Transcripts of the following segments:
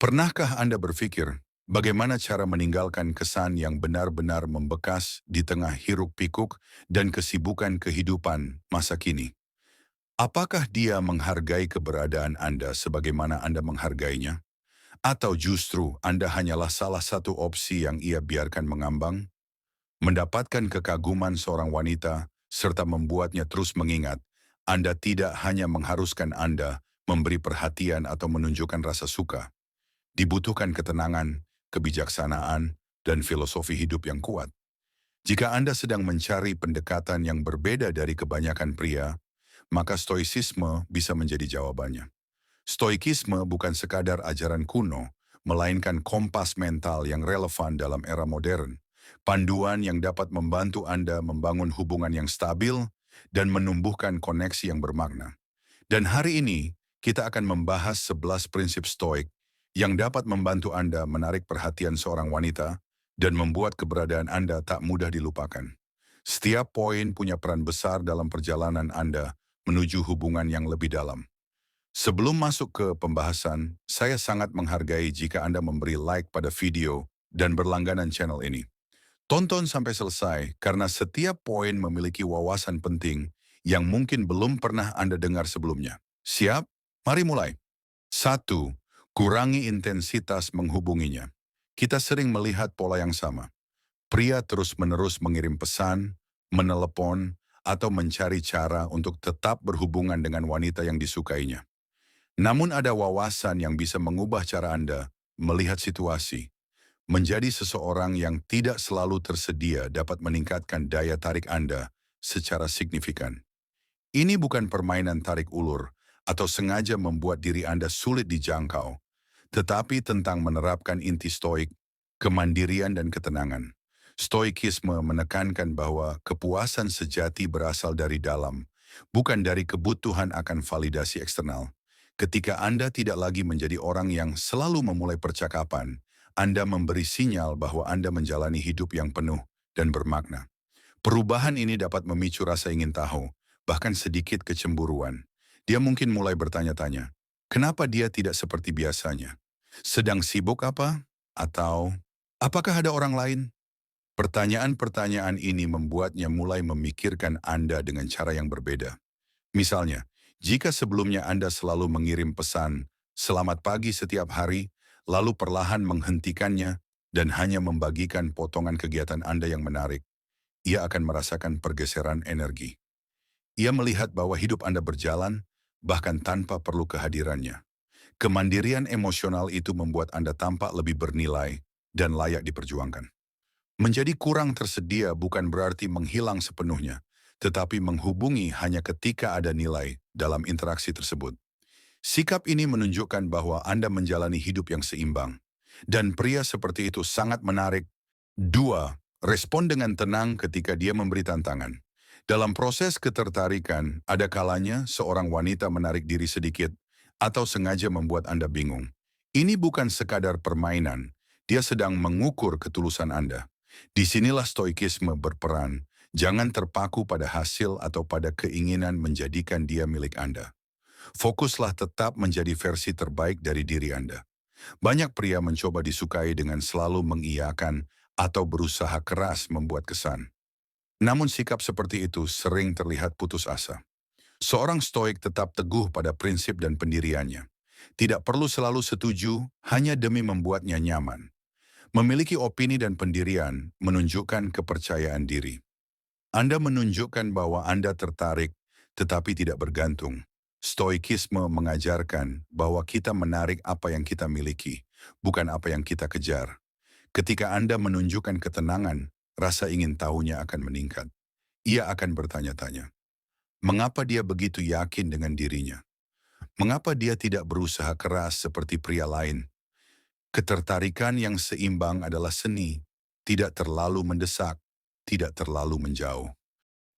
Pernahkah Anda berpikir bagaimana cara meninggalkan kesan yang benar-benar membekas di tengah hiruk-pikuk dan kesibukan kehidupan masa kini? Apakah dia menghargai keberadaan Anda sebagaimana Anda menghargainya? Atau justru Anda hanyalah salah satu opsi yang ia biarkan mengambang? Mendapatkan kekaguman seorang wanita serta membuatnya terus mengingat, Anda tidak hanya mengharuskan Anda memberi perhatian atau menunjukkan rasa suka. Dibutuhkan ketenangan, kebijaksanaan, dan filosofi hidup yang kuat. Jika Anda sedang mencari pendekatan yang berbeda dari kebanyakan pria, maka stoicisme bisa menjadi jawabannya. Stoikisme bukan sekadar ajaran kuno, melainkan kompas mental yang relevan dalam era modern. Panduan yang dapat membantu Anda membangun hubungan yang stabil dan menumbuhkan koneksi yang bermakna. Dan hari ini, kita akan membahas 11 prinsip stoik yang dapat membantu Anda menarik perhatian seorang wanita dan membuat keberadaan Anda tak mudah dilupakan. Setiap poin punya peran besar dalam perjalanan Anda menuju hubungan yang lebih dalam. Sebelum masuk ke pembahasan, saya sangat menghargai jika Anda memberi like pada video dan berlangganan channel ini. Tonton sampai selesai karena setiap poin memiliki wawasan penting yang mungkin belum pernah Anda dengar sebelumnya. Siap? Mari mulai. 1. Kurangi intensitas menghubunginya. Kita sering melihat pola yang sama. Pria terus-menerus mengirim pesan, menelepon, atau mencari cara untuk tetap berhubungan dengan wanita yang disukainya. Namun ada wawasan yang bisa mengubah cara Anda melihat situasi. Menjadi seseorang yang tidak selalu tersedia dapat meningkatkan daya tarik Anda secara signifikan. Ini bukan permainan tarik ulur atau sengaja membuat diri Anda sulit dijangkau, tetapi tentang menerapkan inti stoik, kemandirian dan ketenangan. Stoikisme menekankan bahwa kepuasan sejati berasal dari dalam, bukan dari kebutuhan akan validasi eksternal. Ketika Anda tidak lagi menjadi orang yang selalu memulai percakapan, Anda memberi sinyal bahwa Anda menjalani hidup yang penuh dan bermakna. Perubahan ini dapat memicu rasa ingin tahu, bahkan sedikit kecemburuan. Dia mungkin mulai bertanya-tanya, kenapa dia tidak seperti biasanya? Sedang sibuk apa? Atau, apakah ada orang lain? Pertanyaan-pertanyaan ini membuatnya mulai memikirkan Anda dengan cara yang berbeda. Misalnya, jika sebelumnya Anda selalu mengirim pesan, "Selamat pagi" setiap hari, lalu perlahan menghentikannya dan hanya membagikan potongan kegiatan Anda yang menarik, ia akan merasakan pergeseran energi. Ia melihat bahwa hidup Anda berjalan, bahkan tanpa perlu kehadirannya. Kemandirian emosional itu membuat Anda tampak lebih bernilai dan layak diperjuangkan. Menjadi kurang tersedia bukan berarti menghilang sepenuhnya, tetapi menghubungi hanya ketika ada nilai dalam interaksi tersebut. Sikap ini menunjukkan bahwa Anda menjalani hidup yang seimbang. Dan pria seperti itu sangat menarik. 2. Respon dengan tenang ketika dia memberi tantangan. Dalam proses ketertarikan, ada kalanya seorang wanita menarik diri sedikit atau sengaja membuat Anda bingung. Ini bukan sekadar permainan, dia sedang mengukur ketulusan Anda. Disinilah stoikisme berperan. Jangan terpaku pada hasil atau pada keinginan menjadikan dia milik Anda. Fokuslah tetap menjadi versi terbaik dari diri Anda. Banyak pria mencoba disukai dengan selalu mengiyakan atau berusaha keras membuat kesan. Namun sikap seperti itu sering terlihat putus asa. Seorang stoik tetap teguh pada prinsip dan pendiriannya. Tidak perlu selalu setuju hanya demi membuatnya nyaman. Memiliki opini dan pendirian menunjukkan kepercayaan diri. Anda menunjukkan bahwa Anda tertarik, tetapi tidak bergantung. Stoikisme mengajarkan bahwa kita menarik apa yang kita miliki, bukan apa yang kita kejar. Ketika Anda menunjukkan ketenangan, rasa ingin tahunya akan meningkat. Ia akan bertanya-tanya, mengapa dia begitu yakin dengan dirinya? Mengapa dia tidak berusaha keras seperti pria lain? Ketertarikan yang seimbang adalah seni, tidak terlalu mendesak, tidak terlalu menjauh.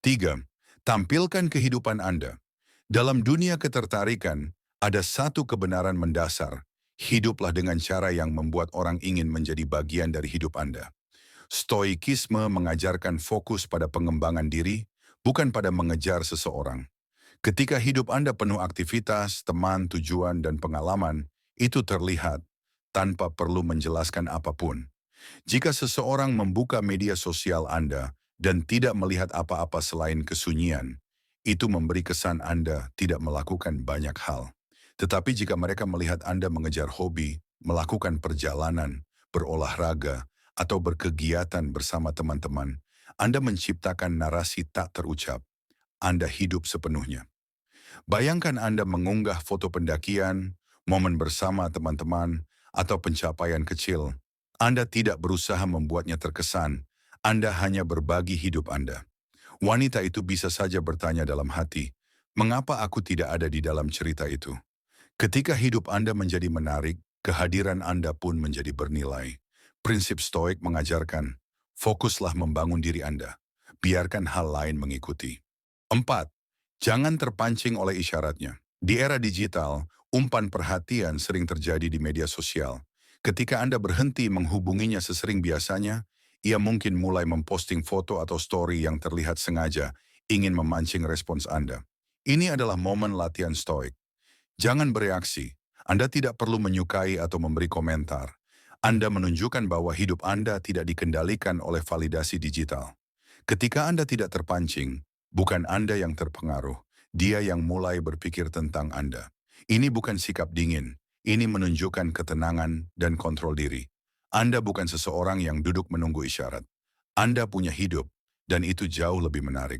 3. Tampilkan kehidupan Anda. Dalam dunia ketertarikan, ada satu kebenaran mendasar. Hiduplah dengan cara yang membuat orang ingin menjadi bagian dari hidup Anda. Stoikisme mengajarkan fokus pada pengembangan diri, bukan pada mengejar seseorang. Ketika hidup Anda penuh aktivitas, teman, tujuan, dan pengalaman, itu terlihat. tanpa perlu menjelaskan apapun. Jika seseorang membuka media sosial Anda dan tidak melihat apa-apa selain kesunyian, itu memberi kesan Anda tidak melakukan banyak hal. Tetapi jika mereka melihat Anda mengejar hobi, melakukan perjalanan, berolahraga, atau berkegiatan bersama teman-teman, Anda menciptakan narasi tak terucap. Anda hidup sepenuhnya. Bayangkan Anda mengunggah foto pendakian, momen bersama teman-teman, atau pencapaian kecil. Anda tidak berusaha membuatnya terkesan, Anda hanya berbagi hidup Anda. Wanita itu bisa saja bertanya dalam hati, mengapa aku tidak ada di dalam cerita itu? Ketika hidup Anda menjadi menarik, kehadiran Anda pun menjadi bernilai. Prinsip Stoik mengajarkan, fokuslah membangun diri Anda. Biarkan hal lain mengikuti. 4. Jangan terpancing oleh isyaratnya. Di era digital, umpan perhatian sering terjadi di media sosial. Ketika Anda berhenti menghubunginya sesering biasanya, ia mungkin mulai memposting foto atau story yang terlihat sengaja, ingin memancing respons Anda. Ini adalah momen latihan stoik. Jangan bereaksi. Anda tidak perlu menyukai atau memberi komentar. Anda menunjukkan bahwa hidup Anda tidak dikendalikan oleh validasi digital. Ketika Anda tidak terpancing, bukan Anda yang terpengaruh, dia yang mulai berpikir tentang Anda. Ini bukan sikap dingin, ini menunjukkan ketenangan dan kontrol diri. Anda bukan seseorang yang duduk menunggu isyarat. Anda punya hidup, dan itu jauh lebih menarik.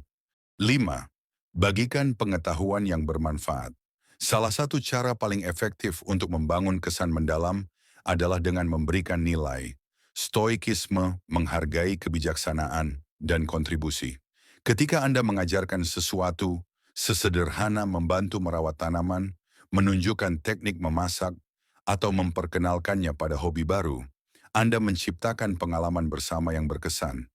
5. Bagikan pengetahuan yang bermanfaat. Salah satu cara paling efektif untuk membangun kesan mendalam adalah dengan memberikan nilai. Stoikisme menghargai kebijaksanaan dan kontribusi. Ketika Anda mengajarkan sesuatu, sesederhana membantu merawat tanaman, menunjukkan teknik memasak, atau memperkenalkannya pada hobi baru, Anda menciptakan pengalaman bersama yang berkesan.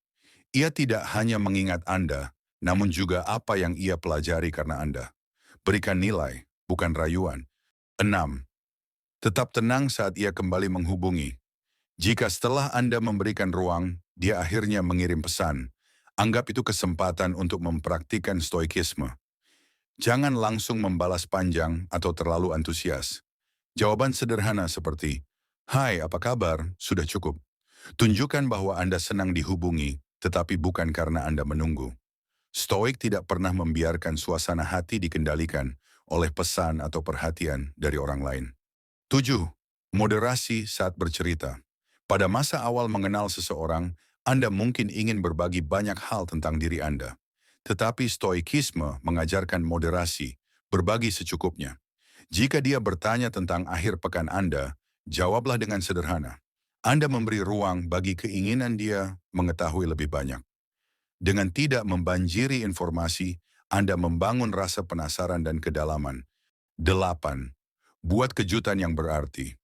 Ia tidak hanya mengingat Anda, namun juga apa yang ia pelajari karena Anda. Berikan nilai, bukan rayuan. 6. Tetap tenang saat ia kembali menghubungi. Jika setelah Anda memberikan ruang, dia akhirnya mengirim pesan, anggap itu kesempatan untuk mempraktikkan stoikisme. Jangan langsung membalas panjang atau terlalu antusias. Jawaban sederhana seperti, "Hai, apa kabar?" sudah cukup. Tunjukkan bahwa Anda senang dihubungi, tetapi bukan karena Anda menunggu. Stoik tidak pernah membiarkan suasana hati dikendalikan oleh pesan atau perhatian dari orang lain. 7. Moderasi saat bercerita. Pada masa awal mengenal seseorang, Anda mungkin ingin berbagi banyak hal tentang diri Anda. Tetapi stoikisme mengajarkan moderasi, berbagi secukupnya. Jika dia bertanya tentang akhir pekan Anda, jawablah dengan sederhana. Anda memberi ruang bagi keinginan dia mengetahui lebih banyak. Dengan tidak membanjiri informasi, Anda membangun rasa penasaran dan kedalaman. 8. Buat kejutan yang berarti.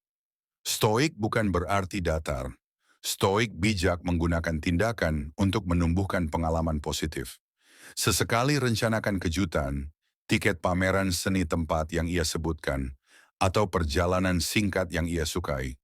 Stoik bukan berarti datar. Stoik bijak menggunakan tindakan untuk menumbuhkan pengalaman positif. Sesekali rencanakan kejutan, tiket pameran seni tempat yang ia sebutkan, atau perjalanan singkat yang ia sukai.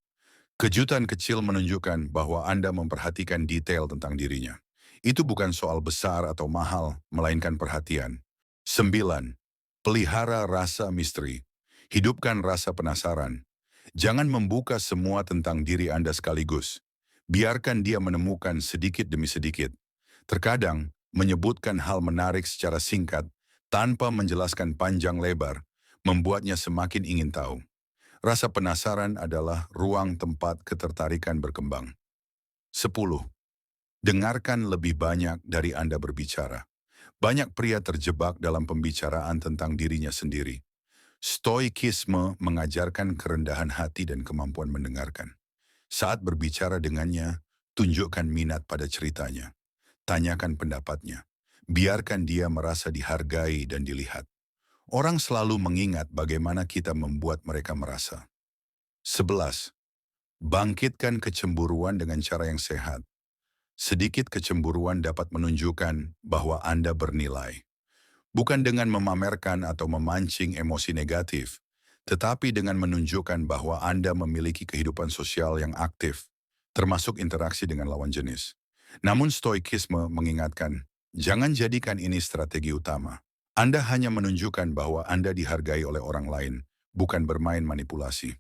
Kejutan kecil menunjukkan bahwa Anda memperhatikan detail tentang dirinya. Itu bukan soal besar atau mahal, melainkan perhatian. 9. Pelihara rasa misteri. Hidupkan rasa penasaran. Jangan membuka semua tentang diri Anda sekaligus. Biarkan dia menemukan sedikit demi sedikit. Terkadang, menyebutkan hal menarik secara singkat, tanpa menjelaskan panjang lebar, membuatnya semakin ingin tahu. Rasa penasaran adalah ruang tempat ketertarikan berkembang. 10. Dengarkan lebih banyak dari Anda berbicara. Banyak pria terjebak dalam pembicaraan tentang dirinya sendiri. Stoikisme mengajarkan kerendahan hati dan kemampuan mendengarkan. Saat berbicara dengannya, tunjukkan minat pada ceritanya. Tanyakan pendapatnya. Biarkan dia merasa dihargai dan dilihat. Orang selalu mengingat bagaimana kita membuat mereka merasa. 11. Bangkitkan kecemburuan dengan cara yang sehat. Sedikit kecemburuan dapat menunjukkan bahwa Anda bernilai. Bukan dengan memamerkan atau memancing emosi negatif, tetapi dengan menunjukkan bahwa Anda memiliki kehidupan sosial yang aktif, termasuk interaksi dengan lawan jenis. Namun stoikisme mengingatkan, jangan jadikan ini strategi utama. Anda hanya menunjukkan bahwa Anda dihargai oleh orang lain, bukan bermain manipulasi.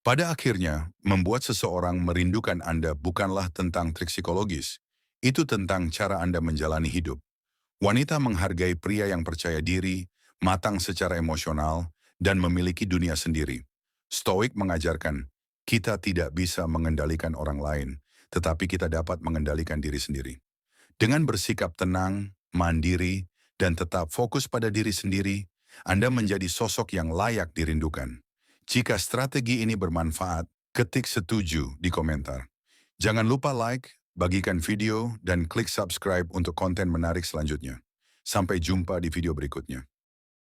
Pada akhirnya, membuat seseorang merindukan Anda bukanlah tentang trik psikologis. Itu tentang cara Anda menjalani hidup. Wanita menghargai pria yang percaya diri, matang secara emosional, dan memiliki dunia sendiri. Stoik mengajarkan, kita tidak bisa mengendalikan orang lain, tetapi kita dapat mengendalikan diri sendiri. Dengan bersikap tenang, mandiri, dan tetap fokus pada diri sendiri, Anda menjadi sosok yang layak dirindukan. Jika strategi ini bermanfaat, ketik setuju di komentar. Jangan lupa like, bagikan video, dan klik subscribe untuk konten menarik selanjutnya. Sampai jumpa di video berikutnya.